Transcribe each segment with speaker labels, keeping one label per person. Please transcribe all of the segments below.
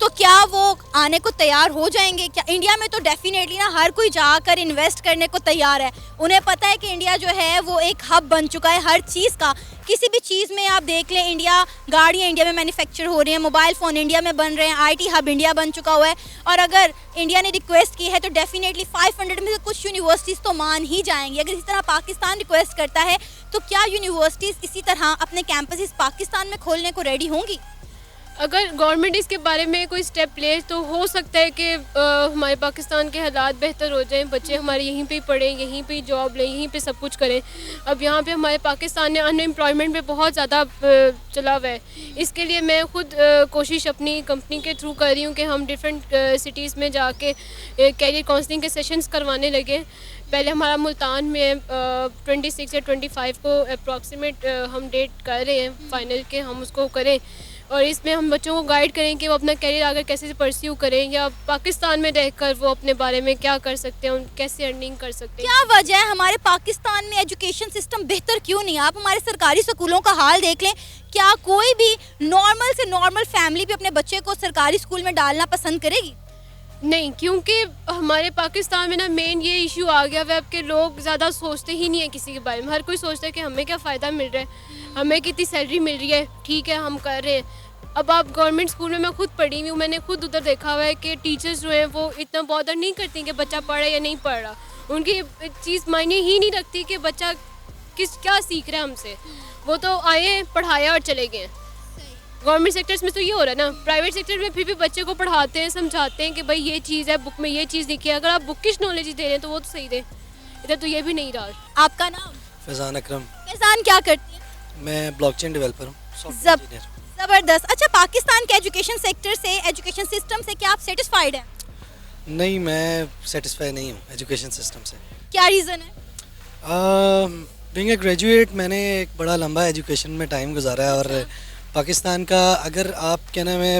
Speaker 1: تو کیا وہ آنے کو تیار ہو جائیں گے؟ کیا انڈیا میں تو ڈیفینیٹلی نا ہر کوئی جا کر انویسٹ کرنے کو تیار ہے. انہیں پتہ ہے کہ انڈیا جو ہے وہ ایک ہب بن چکا ہے ہر چیز کا. کسی بھی چیز میں آپ دیکھ لیں، انڈیا گاڑیاں انڈیا میں مینوفیکچر ہو رہی ہیں، موبائل فون انڈیا میں بن رہے ہیں، آئی ٹی ہب انڈیا بن چکا ہوا ہے. اور اگر انڈیا نے ریکویسٹ کی ہے تو ڈیفینیٹلی 500 میں سے کچھ یونیورسٹیز تو مان ہی جائیں گی. اگر اسی طرح پاکستان ریکویسٹ کرتا ہے تو کیا یونیورسٹیز اسی طرح اپنے کیمپسز پاکستان میں کھولنے کو ریڈی ہوں گی؟
Speaker 2: اگر گورنمنٹ اس کے بارے میں کوئی اسٹیپ لے تو ہو سکتا ہے کہ ہمارے پاکستان کے حالات بہتر ہو جائیں، بچے ہمارے یہیں پہ ہی پڑھیں، یہیں پہ ہی جاب لیں، یہیں پہ سب کچھ کریں. اب یہاں پہ ہمارے پاکستان نے ان امپلائمنٹ پہ بہت زیادہ چلا ہوا ہے. اس کے لیے میں خود کوشش اپنی کمپنی کے تھرو کر رہی ہوں کہ ہم ڈفرینٹ سٹیز میں جا کے کیریئر کاؤنسلنگ کے سیشنز کروانے لگے. پہلے ہمارا ملتان میں 26 یا 25 کو اپروکسیمیٹ ہم ڈیٹ کر رہے ہیں فائنل کے ہم اس کو کریں، اور اس میں ہم بچوں کو گائیڈ کریں کہ وہ اپنا کیریئر آگے کیسے پرسیو کریں، یا پاکستان میں رہ کر وہ اپنے بارے میں کیا کر سکتے ہیں، کیسے ارننگ کر سکتے ہیں.
Speaker 1: کیا وجہ ہے ہمارے پاکستان میں ایجوکیشن سسٹم بہتر کیوں نہیں؟ آپ ہمارے سرکاری اسکولوں کا حال دیکھ لیں. کیا کوئی بھی نارمل سے نارمل فیملی بھی اپنے بچے کو سرکاری اسکول میں ڈالنا پسند کرے گی؟
Speaker 2: نہیں، کیونکہ ہمارے پاکستان میں نا مین یہ ایشو آ گیا ہوا ہے اب کہ لوگ زیادہ سوچتے ہی نہیں ہیں کسی کے بارے میں. ہر کوئی سوچتا ہے کہ ہمیں کیا فائدہ مل رہا ہے، ہمیں کتنی سیلری مل رہی ہے، ٹھیک ہے ہم کر رہے ہیں. اب آپ گورنمنٹ اسکول میں خود پڑھی ہوئی ہوں، میں نے خود ادھر دیکھا ہوا ہے کہ ٹیچرز جو ہیں وہ اتنا بادر نہیں کرتی کہ بچہ پڑھا یا نہیں پڑھ رہا. ان کی چیز معنی ہی نہیں رکھتی کہ بچہ کیا سیکھ رہا ہے ہم سے. وہ تو آئے ہیں، پڑھایا اور چلے گئے ہیں. گورنمنٹ سیکٹرز میں تو یہ ہو رہا ہے نا. پرائیویٹ سیکٹر میں پھر بھی بچے کو پڑھاتے ہیں، سمجھاتے ہیں کہ بھائی یہ چیز ہے، بک میں یہ چیز لکھی ہے. اگر آپ بکش نالج دے رہے ہیں تو وہ تو صحیح دیں. ادھر تو یہ بھی نہیں رہا.
Speaker 1: آپ کا نام؟
Speaker 3: فیضان اکرم.
Speaker 1: فیضان کیا کرتی ہیں؟
Speaker 3: میں بلاک چین ڈیولپر ہوں، سافٹ ویئر انجینئر.
Speaker 1: زبردست. اچھا، پاکستان کے ایجوکیشن سیکٹر سے، ایجوکیشن سسٹم سے کیا آپ سیٹسفائیڈ ہیں؟
Speaker 3: نہیں، میں سیٹسفائی نہیں ہوں ایجوکیشن سسٹم سے.
Speaker 1: کیا ریزن ہے؟
Speaker 3: بینگ اے گریجویٹ میں نے ایک بڑا لمبا ایجوکیشن میں ٹائم گزارا ہے، اور پاکستان کا اگر آپ کیا نام ہے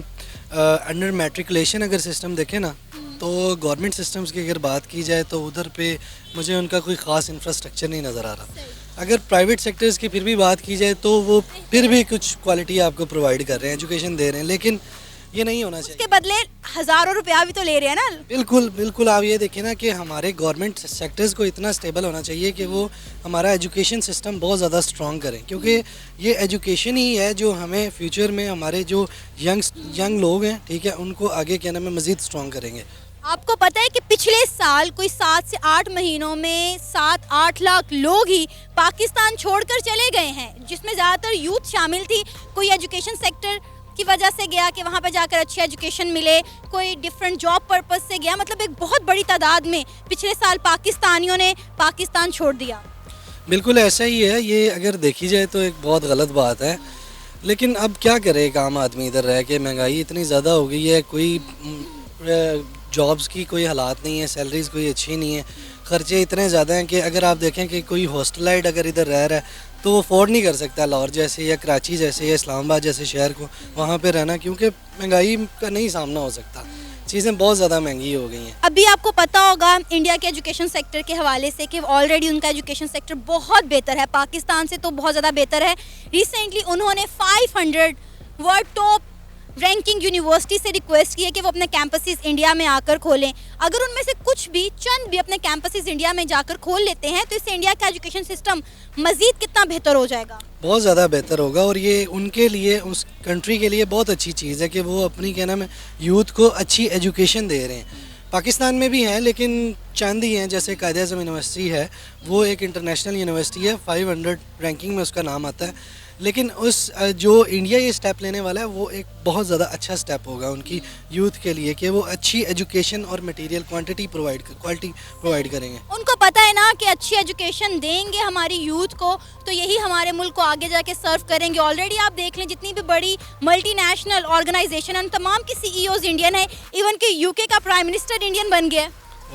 Speaker 3: انڈر میٹریکولیشن اگر سسٹم دیکھیں نا تو گورنمنٹ سسٹمز کی اگر بات کی جائے تو ادھر پہ مجھے ان کا کوئی خاص انفراسٹرکچر نہیں نظر آ رہا. اگر پرائیویٹ سیکٹرز کی پھر بھی بات کی جائے تو وہ پھر بھی کچھ کوالٹی آپ کو پرووائڈ کر رہے ہیں، ایجوکیشن دے رہے ہیں، لیکن یہ نہیں ہونا
Speaker 1: اس
Speaker 3: چاہیے.
Speaker 1: کے بدلے ہزاروں روپیہ بھی تو لے رہے ہیں نا.
Speaker 3: بالکل بالکل. آپ یہ دیکھیں نا کہ ہمارے گورنمنٹ سیکٹرز کو اتنا اسٹیبل ہونا چاہیے کہ وہ ہمارا ایجوکیشن سسٹم بہت زیادہ اسٹرانگ کریں، کیونکہ یہ ایجوکیشن ہی ہے جو ہمیں فیوچر میں ہمارے جو ینگ لوگ ہیں، ٹھیک ہے، ان کو آگے کیا نام ہے مزید اسٹرانگ کریں گے.
Speaker 1: آپ کو پتہ ہے کہ پچھلے سال کوئی 7 سے 8 مہینوں میں 7-8 لاکھ لوگ ہی پاکستان چھوڑ کر چلے گئے ہیں، جس میں زیادہ تر یوتھ شامل تھی. کوئی ایجوکیشن سیکٹر کی وجہ سے گیا کہ وہاں پہ جا کر اچھی ایجوکیشن ملے، کوئی ڈفرینٹ جاب پرپز سے گیا. مطلب ایک بہت بڑی تعداد میں پچھلے سال پاکستانیوں نے پاکستان چھوڑ دیا.
Speaker 3: بالکل ایسا ہی ہے. یہ اگر دیکھی جائے تو ایک بہت غلط بات ہے، لیکن اب کیا کرے ایک عام آدمی ادھر رہ کے. مہنگائی اتنی زیادہ ہو گئی ہے، کوئی جابس کی کوئی حالات نہیں ہے، سیلریز کوئی اچھی نہیں ہے، خرچے اتنے زیادہ ہیں کہ اگر آپ دیکھیں کہ کوئی ہاسٹلائٹ اگر ادھر رہ رہا ہے تو وہ افورڈ نہیں کر سکتا لاہور جیسے یا کراچی جیسے یا اسلام آباد جیسے شہر کو وہاں پہ رہنا، کیونکہ مہنگائی کا نہیں سامنا ہو سکتا. چیزیں بہت زیادہ مہنگی ہو گئی ہیں.
Speaker 1: ابھی آپ کو پتہ ہوگا انڈیا کے ایجوکیشن سیکٹر کے حوالے سے کہ آلریڈی ان کا ایجوکیشن سیکٹر بہت بہتر ہے، پاکستان سے تو بہت زیادہ بہتر ہے. ریسنٹلی انہوں نے 500 ورلڈ ٹاپ رینکنگ یونیورسٹی سے ریکویسٹ کی ہے کہ وہ اپنے کیمپسز انڈیا میں آ کر کھولیں. اگر ان میں سے کچھ بھی چند بھی اپنے کیمپسز انڈیا میں جا کر کھول لیتے ہیں تو اس سے انڈیا کا ایجوکیشن سسٹم مزید کتنا بہتر ہو جائے گا.
Speaker 3: بہت زیادہ بہتر ہوگا، اور یہ ان کے لیے، اس کنٹری کے لیے بہت اچھی چیز ہے کہ وہ اپنی کیا نام ہے یوتھ کو اچھی ایجوکیشن دے رہے ہیں. پاکستان میں بھی ہیں لیکن چند ہی ہیں، جیسے قائد اعظم یونیورسٹی ہے، وہ ایک انٹرنیشنل یونیورسٹی ہے، 500 رینکنگ میں اس کا نام آتا ہے. لیکن اس جو انڈیا یہ اسٹیپ لینے والا ہے وہ ایک بہت زیادہ اچھا اسٹیپ ہوگا ان کی یوتھ کے لیے کہ وہ اچھی ایجوکیشن اور مٹیریل کوالٹی پرووائڈ کریں گے.
Speaker 1: ان کو پتہ ہے نا کہ اچھی ایجوکیشن دیں گے ہماری یوتھ کو تو یہی ہمارے ملک کو آگے جا کے سرو کریں گے. آلریڈی آپ دیکھ لیں جتنی بھی بڑی ملٹی نیشنل آرگنائزیشن ہیں ان تمام کی CEO انڈین ہیں، ایون کہ UK کا پرائم منسٹر انڈین بن گیا.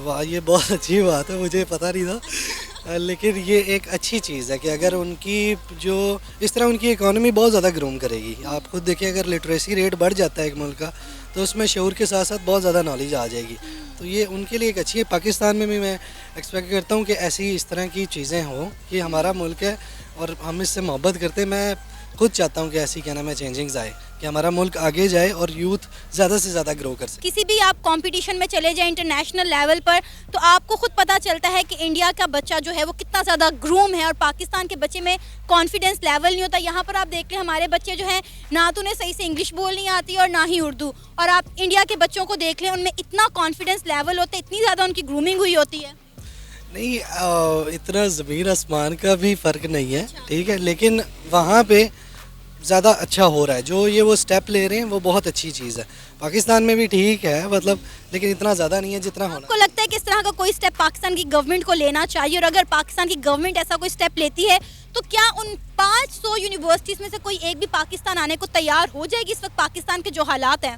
Speaker 3: واہ، یہ بہت اچھی بات ہے، مجھے پتہ نہیں تھا، لیکن یہ ایک اچھی چیز ہے کہ اگر ان کی جو اس طرح ان کی اکانومی بہت زیادہ گروم کرے گی. آپ خود دیکھیں اگر لٹریسی ریٹ بڑھ جاتا ہے ایک ملک کا تو اس میں شعور کے ساتھ ساتھ بہت زیادہ نالج آ جائے گی. تو یہ ان کے لیے ایک اچھی ہے. پاکستان میں بھی میں ایکسپیکٹ کرتا ہوں کہ ایسی اس طرح کی چیزیں ہوں کہ ہمارا ملک ہے اور ہم اس سے محبت کرتے ہیں. میں خود چاہتا ہوں کہ ایسی کیا نام ہے چینجنگز آئے. کہ ہمارا ملک آگے جائے اور یوتھ زیادہ سے زیادہ گرو کر سکے.
Speaker 1: کسی بھی آپ کمپٹیشن میں چلے جائیں انٹرنیشنل لیول پر تو آپ کو خود پتہ چلتا ہے کہ انڈیا کا بچہ جو ہے وہ کتنا زیادہ گروم ہے اور پاکستان کے بچے میں کانفیڈنس لیول نہیں ہوتا. یہاں پر آپ دیکھ لیں ہمارے بچے جو ہیں نہ تو انہیں صحیح سے انگلش بولنی آتی اور نہ ہی اردو, اور آپ انڈیا کے بچوں کو دیکھ لیں ان میں اتنا کانفیڈنس لیول ہوتا ہے, اتنی زیادہ ان کی گرومنگ ہوئی ہوتی ہے.
Speaker 3: نہیں اتنا زمین آسمان کا بھی فرق نہیں ہے, ٹھیک ہے, لیکن وہاں پہ زیادہ اچھا ہو رہا ہے. جو یہ وہ سٹیپ لے رہے ہیں وہ بہت اچھی چیز ہے. پاکستان میں بھی ٹھیک ہے مطلب, لیکن اتنا زیادہ نہیں ہے جتنا ہونا.
Speaker 1: آپ کو لگتا ہے کہ اس طرح کا کوئی سٹیپ پاکستان کی گورنمنٹ کو لینا چاہیے, اور اگر پاکستان کی گورنمنٹ ایسا کوئی سٹیپ لیتی ہے تو کیا ان 500 یونیورسٹیز میں سے کوئی ایک بھی پاکستان آنے کو تیار ہو جائے گی اس وقت پاکستان کے جو حالات ہیں؟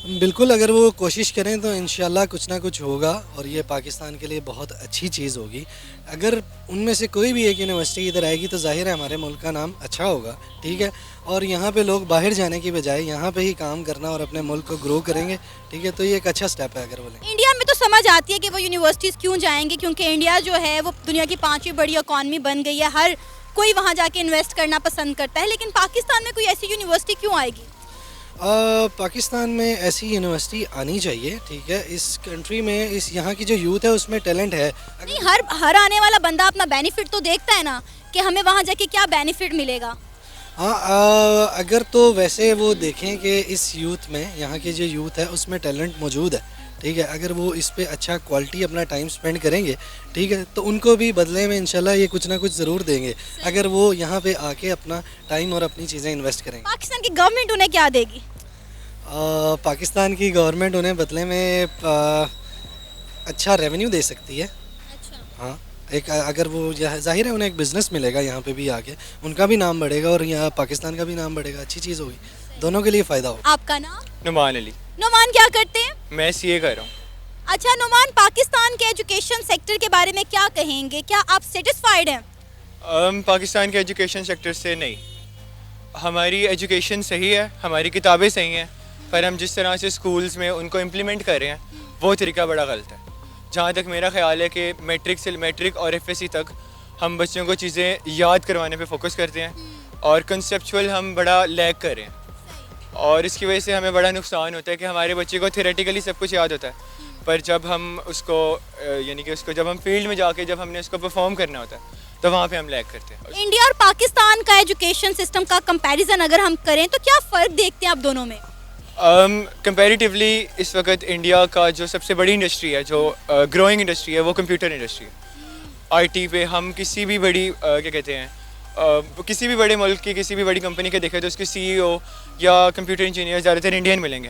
Speaker 3: بالکل, اگر وہ کوشش کریں تو انشاءاللہ کچھ نہ کچھ ہوگا, اور یہ پاکستان کے لیے بہت اچھی چیز ہوگی. اگر ان میں سے کوئی بھی ایک یونیورسٹی ادھر آئے گی تو ظاہر ہے ہمارے ملک کا نام اچھا ہوگا, ٹھیک ہے, اور یہاں پہ لوگ باہر جانے کی بجائے یہاں پہ ہی کام کرنا اور اپنے ملک کو گرو کریں گے, ٹھیک ہے, تو یہ ایک اچھا سٹیپ ہے. اگر وہ لیں
Speaker 1: انڈیا میں تو سمجھ آتی ہے کہ وہ یونیورسٹیز کیوں جائیں گے, کیونکہ انڈیا جو ہے وہ دنیا کی 5ویں بڑی اکانومی بن گئی ہے, ہر کوئی وہاں جا کے انویسٹ کرنا پسند کرتا ہے. لیکن پاکستان میں کوئی ایسی یونیورسٹی کیوں آئے گی؟
Speaker 3: پاکستان میں ایسی یونیورسٹی آنی چاہیے, ٹھیک ہے. اس کنٹری میں اس یہاں کی جو یوتھ ہے اس میں ٹیلنٹ ہے.
Speaker 1: نہیں, ہر آنے والا بندہ اپنا بینیفٹ تو دیکھتا ہے نا کہ ہمیں وہاں جا کے کیا بینیفٹ ملے گا.
Speaker 3: ہاں, اگر تو ویسے وہ دیکھیں کہ اس یوتھ میں, یہاں کی جو یوتھ ہے اس میں ٹیلنٹ موجود ہے, ٹھیک ہے, اگر وہ اس پہ اچھا کوالٹی اپنا ٹائم سپینڈ کریں گے, ٹھیک ہے, تو ان کو بھی بدلے میں انشاءاللہ یہ کچھ نہ کچھ ضرور دیں گے اگر وہ یہاں پہ آ کے اپنا ٹائم اور اپنی چیزیں انویسٹ کریں گے.
Speaker 1: پاکستان کی گورنمنٹ انہیں کیا دے گی؟
Speaker 3: پاکستان کی گورنمنٹ انہیں بدلے میں اچھا ریونیو دے سکتی ہے. ہاں, ایک اگر وہ ظاہر ہے انہیں ایک بزنس ملے گا یہاں پہ بھی آ کے, ان کا بھی نام بڑھے گا اور یہاں پاکستان کا بھی نام بڑھے گا, اچھی چیز ہوگی, دونوں کے لیے فائدہ ہوگا.
Speaker 1: آپ کا نام؟
Speaker 4: نعمان علی.
Speaker 1: نعمان کیا کرتے ہیں؟
Speaker 4: میں CA کر رہا ہوں.
Speaker 1: اچھا نعمان, پاکستان کے ایجوکیشن سیکٹر کے بارے میں کیا کہیں گے؟ کیا آپ سیٹسفائیڈ ہیں؟
Speaker 4: پاکستان کے ایجوکیشن سیکٹر سے نہیں. ہماری ایجوکیشن صحیح ہے, ہماری کتابیں صحیح ہیں, پر ہم جس طرح سے اسکولز میں ان کو امپلیمنٹ کر رہے ہیں وہ طریقہ بڑا غلط ہے. جہاں تک میرا خیال ہے کہ میٹرک اور FSC تک ہم بچوں کو چیزیں یاد کروانے پہ فوکس کرتے ہیں اور کنسیپچول ہم بڑا لیگ کر رہے ہیں, اور اس کی وجہ سے ہمیں بڑا نقصان ہوتا ہے کہ ہمارے بچے کو تھیوریٹیکلی سب کچھ یاد ہوتا ہے, پر جب ہم اس کو یعنی کہ اس کو جب ہم فیلڈ میں جا کے جب ہم نے اس کو پرفارم کرنا ہوتا ہے تو وہاں پہ ہم لیگ کرتے ہیں.
Speaker 1: انڈیا اور پاکستان کا ایجوکیشن سسٹم کا کمپیریزن اگر ہم کریں تو کیا فرق دیکھتے ہیں آپ دونوں میں؟
Speaker 4: کمپیریٹیولی اس وقت انڈیا کا جو سب سے بڑی انڈسٹری ہے, جو گروئنگ انڈسٹری ہے, وہ کمپیوٹر انڈسٹری ہے. IT پہ ہم کسی بھی بڑی کیا کہتے ہیں کسی بھی بڑے ملک کی کسی بھی بڑی کمپنی کے دیکھیں تو اس کے CEO یا کمپیوٹر انجینئر زیادہ تر انڈین ملیں گے.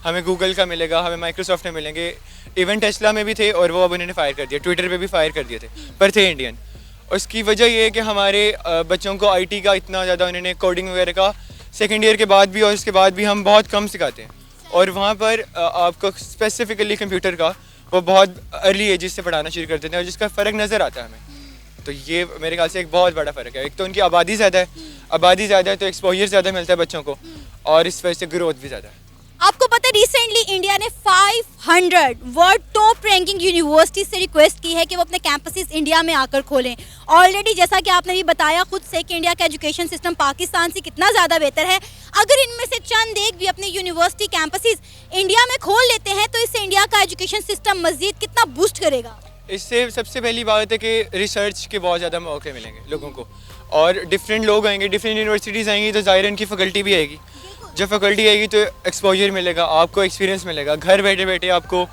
Speaker 4: ہمیں گوگل کا ملے گا, ہمیں مائکروسافٹ میں ملیں گے. ایون ٹیسلا میں بھی تھے اور وہ اب انہوں نے فائر کر دیا, ٹویٹر پہ بھی فائر کر دیے تھے, پر تھے انڈین. اس کی وجہ یہ ہے کہ ہمارے بچوں کو IT کا اتنا زیادہ انہوں نے کوڈنگ وغیرہ کا سیکنڈ ایئر کے بعد بھی اور اس کے بعد بھی ہم بہت کم سکھاتے ہیں, اور وہاں پر آپ کو اسپیسیفکلی کمپیوٹر کا وہ بہت ارلی ایجز سے پڑھانا شروع کر دیتے ہیں, اور جس کا فرق نظر آتا ہے ہمیں. تو یہ میرے خیال سے ایک بہت بڑا فرق ہے. ایک تو ان کی آبادی زیادہ ہے تو ایکسپوجر زیادہ ملتا ہے بچوں کو, اور اس وجہ سے گروتھ بھی زیادہ ہے.
Speaker 1: آپ کو پتہ ہے ریسنٹلی انڈیا نے 500 ورلڈ ٹاپ رینکنگ یونیورسٹی سے ریکویسٹ کی ہے کہ وہ اپنے کیمپسز انڈیا میں آ کر کھولیں. آلریڈی جیسا کہ آپ نے بھی بتایا خود سے کہ انڈیا کا ایجوکیشن سسٹم پاکستان سے کتنا زیادہ بہتر ہے, اگر ان میں سے چند ایک بھی اپنے یونیورسٹی کیمپسز انڈیا میں کھول لیتے ہیں تو اس سے انڈیا کا ایجوکیشن سسٹم مزید کتنا بوسٹ کرے گا.
Speaker 4: اس سے سب سے پہلی بات ہے کہ ریسرچ کے بہت زیادہ موقع ملیں گے لوگوں کو, اور ڈفرینٹ لوگ آئیں گے, ڈفرینٹ یونیورسٹیز آئیں گی, تو ظاہر ان کی فیکلٹی بھی آئے گی. جب فیکلٹی آئے گی تو ایکسپوجر ملے گا, آپ کو ایکسپیرینس ملے گا. گھر بیٹھے بیٹھے آپ کو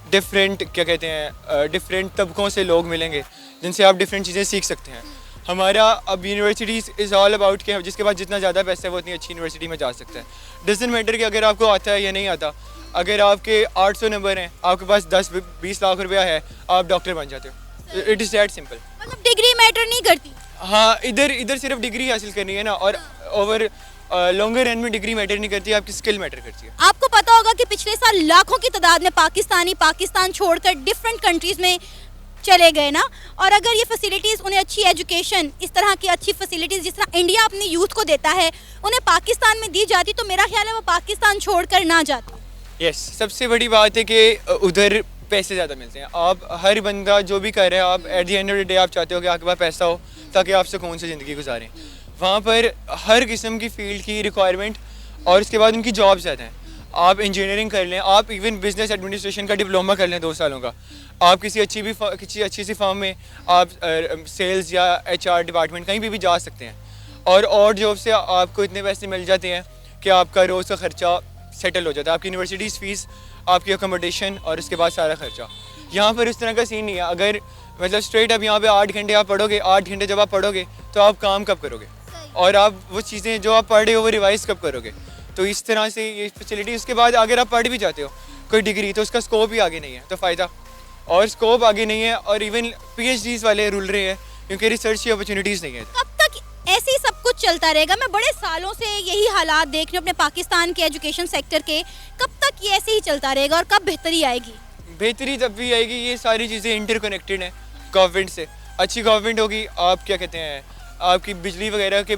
Speaker 4: ڈفرینٹ کیا کہتے ہیں ڈفرینٹ طبقوں سے لوگ ملیں گے جن سے آپ ڈفرینٹ چیزیں سیکھ سکتے ہیں. ہمارا اب یونیورسٹیز از آل اباؤٹ کہ جس کے پاس جتنا زیادہ پیسہ ہے وہ اتنی اچھی یونیورسٹی میں جا سکتا ہے. ڈزنٹ میٹر کہ اگر آپ کو آتا ہے یا نہیں آتا, اگر آپ کے 800 نمبر ہیں, آپ کے پاس 10-20 لاکھ روپیہ ہے, آپ ڈاکٹر بن جاتے ہو. It is that simple.
Speaker 1: مطلب ڈگری میٹر نہیں کرتی.
Speaker 4: ہاں, ادھر صرف ڈگری حاصل کرنی ہے نا, اور اوور لانگر رن میں ڈگری میٹر نہیں کرتی, آپ کی اسکل میٹر کرتی ہے.
Speaker 1: آپ کو پتا ہوگا کہ پچھلے سال لاکھوں کی تعداد میں پاکستانی پاکستان چھوڑ کر ڈفرینٹ کنٹریز میں چلے گئے نا, اور اگر یہ فیسلٹیز انہیں اچھی ایجوکیشن, اس طرح کی اچھی فیسلٹیز جس طرح انڈیا اپنی یوتھ کو دیتا ہے, انہیں پاکستان میں دی جاتی تو میرا خیال ہے وہ پاکستان چھوڑ کر نہ جاتے.
Speaker 4: یس, سب سے بڑی بات ہے کہ ادھر پیسے زیادہ ملتے ہیں. آپ ہر بندہ جو بھی کر رہے ہیں, آپ at the end of the day آپ چاہتے ہو کہ آپ کے پاس پیسہ ہو تاکہ آپ سکون سے زندگی گزاریں. وہاں پر ہر قسم کی فیلڈ کی ریکوائرمنٹ اور اس کے بعد ان کی جاب زیادہ ہیں. آپ انجینئرنگ کر لیں, آپ ایون بزنس ایڈمنسٹریشن کا ڈپلوما کر لیں 2 سالوں کا, آپ کسی اچھی سی فرم میں آپ سیلز یا HR ڈپارٹمنٹ کہیں بھی جا سکتے ہیں, اور جاب سے آپ کو اتنے پیسے مل جاتے ہیں کہ آپ کا روز کا خرچہ سیٹل ہو جاتا ہے, آپ کی یونیورسٹیز فیس, آپ کی اکوموڈیشن اور اس کے بعد سارا خرچہ. یہاں پر اس طرح کا سین نہیں ہے. اگر مطلب اسٹریٹ اب یہاں پہ 8 گھنٹے آپ پڑھو گے, 8 گھنٹے جب آپ پڑھو گے تو آپ کام کب کرو گے, اور آپ وہ چیزیں جو آپ پڑھ رہے ہو وہ ریوائز کب کرو گے. تو اس طرح سے یہ فیسلٹی. اس کے بعد اگر آپ پڑھ بھی جاتے ہو کوئی ڈگری تو اس کا اسکوپ ہی آگے نہیں ہے, تو فائدہ, اور اسکوپ آگے نہیں ہے, اور ایون PhDs والے رول رہے ہیں کیونکہ ریسرچ کی اپرچونیٹیز نہیں ہے.
Speaker 1: کب تک ایسے ہی سب کچھ چلتا رہے گا؟ میں بڑے سالوں سے یہی حالات دیکھ رہی ہوں اپنے پاکستان کے ایجوکیشن سیکٹر کے. کب تک یہ ایسے ہی چلتا رہے گا اور کب بہتری آئے گی؟
Speaker 4: بہتری تب بھی آئے گی, یہ ساری چیزیں انٹر کنیکٹڈ ہیں گورنمنٹ سے. اچھی گورنمنٹ ہوگی, آپ کیا کہتے ہیں, آپ کی بجلی وغیرہ کے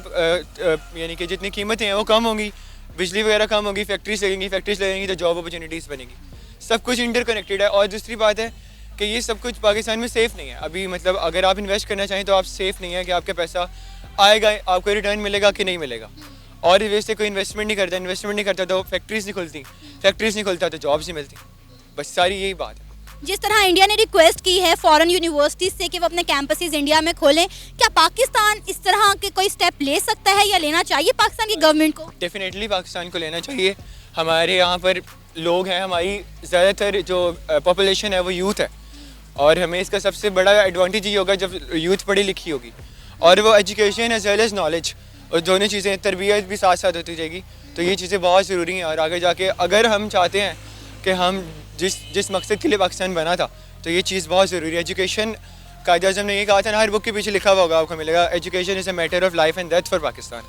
Speaker 4: یعنی کہ جتنی قیمتیں ہیں وہ کم ہوں گی, بجلی وغیرہ کم ہوگی, فیکٹریز لگیں گی تو جاب اپرچونیٹیز بنے گی. سب کچھ انٹر کنیکٹڈ ہے. اور دوسری بات ہے کہ یہ سب کچھ پاکستان میں سیف نہیں ہے ابھی. مطلب اگر آپ انویسٹ کرنا چاہیں تو آپ سیف نہیں ہے کہ آپ کا پیسہ آئے گا, آپ کو ریٹرن ملے گا کہ نہیں ملے گا. اور اس وجہ سے کوئی انویسٹمنٹ نہیں کرتا تو فیکٹریز نہیں کھلتا تو جابس نہیں ملتی. بس ساری یہی بات ہے.
Speaker 1: جس طرح انڈیا نے ریکویسٹ کی ہے فورن یونیورسٹیز سے کہ وہ اپنے کیمپسز انڈیا میں کھولیں, کیا پاکستان اس طرح کے کوئی سٹیپ لے سکتا ہے یا لینا چاہیے پاکستان کی گورنمنٹ کو؟
Speaker 4: ڈیفینیٹلی پاکستان کو لینا چاہیے. ہمارے یہاں پر لوگ ہیں, ہماری زیادہ تر جو پاپولیشن ہے وہ یوتھ ہے, اور ہمیں اس کا سب سے بڑا ایڈوانٹیج یہ ہوگا جب یوتھ پڑھی لکھی ہوگی, اور وہ education as well as knowledge, اور دونوں چیزیں, تربیت بھی ساتھ ساتھ ہوتی جائے گی. تو یہ چیزیں بہت ضروری ہیں, اور آگے جا کے اگر ہم چاہتے ہیں کہ ہم جس مقصد کے لیے پاکستان بنا تھا تو یہ چیز بہت ضروری ہے. ایجوکیشن قائد اعظم نے یہ کہا تھا نا, ہر بک کے پیچھے لکھا ہوا ہوگا آپ کو ملے گا, education is a matter of life and death for Pakistan.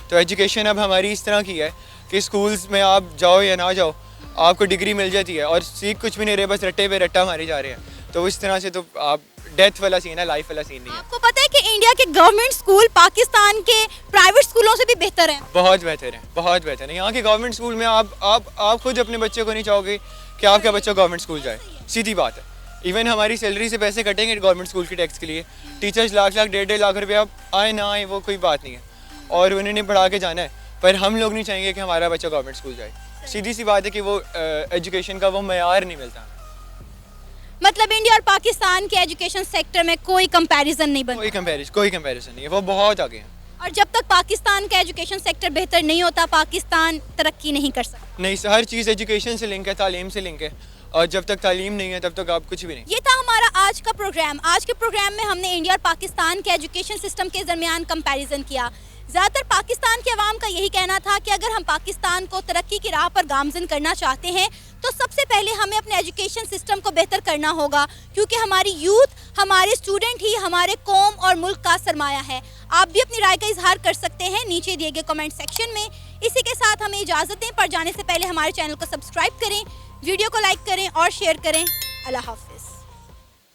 Speaker 4: تو ایجوکیشن اب ہماری اس طرح کی ہے کہ اسکولس میں آپ جاؤ یا نہ جاؤ آپ کو ڈگری مل جاتی ہے, اور سیکھ کچھ بھی نہیں رہے, بس رٹے پہ رٹا مارے جا رہے ہیں. تو اس طرح سے تو آپ ڈیتھ والا سین ہے, لائف والا سین نہیں ہے.
Speaker 1: آپ کو پتہ ہے کہ انڈیا کے گورنمنٹ اسکول پاکستان کے پرائیویٹ اسکولوں سے بھی بہتر ہیں؟
Speaker 4: بہت بہتر ہے, بہت بہتر ہے. یہاں کے گورنمنٹ اسکول میں آپ خود اپنے بچے کو نہیں چاہو گے کہ آپ کا بچہ گورنمنٹ اسکول جائے, سیدھی بات ہے. ایون ہماری سیلری سے پیسے کٹیں گے گورنمنٹ اسکول کے ٹیکس کے لیے. ٹیچرز لاکھ 1.5 لاکھ روپیہ آئے نہ آئے وہ کوئی بات نہیں ہے, اور انہوں نے پڑھا کے جانا ہے. پر ہم لوگ نہیں چاہیں گے کہ ہمارا بچہ گورنمنٹ اسکول جائے. سیدھی سی بات ہے کہ وہ ایجوکیشن کا وہ معیار نہیں ملتا.
Speaker 1: مطلب انڈیا اور پاکستان کے ایجوکیشن سیکٹر میں کوئی کمپیریزن نہیں بنتا؟
Speaker 4: کوئی کمپیریزن نہیں ہے, وہ بہت آگے ہیں.
Speaker 1: اور جب تک پاکستان کا ایجوکیشن سیکٹر بہتر نہیں ہوتا پاکستان ترقی نہیں کر سکتا.
Speaker 4: نہیں, ہر چیز ایجوکیشن سے لنک ہے, تعلیم سے لنک ہے, اور جب تک تعلیم نہیں ہے تب تک آپ کچھ بھی نہیں.
Speaker 1: یہ تھا ہمارا آج کا پروگرام. آج کے پروگرام میں ہم نے انڈیا اور پاکستان کے ایجوکیشن سسٹم کے درمیان کمپیریزن کیا. زیادہ تر پاکستان کے عوام کا یہی کہنا تھا کہ اگر ہم پاکستان کو ترقی کی راہ پر گامزن کرنا چاہتے ہیں تو سب سے پہلے ہمیں اپنے ایجوکیشن سسٹم کو بہتر کرنا ہوگا, کیونکہ ہماری یوتھ, ہمارے اسٹوڈنٹ ہی ہمارے قوم اور ملک کا سرمایہ ہے. آپ بھی اپنی رائے کا اظہار کر سکتے ہیں نیچے دیے گئے کمنٹ سیکشن میں. اسی کے ساتھ ہمیں اجازت دیں, پر جانے سے پہلے ہمارے چینل کو سبسکرائب کریں, ویڈیو کو لائک کریں اور شیئر کریں. اللہ حافظ.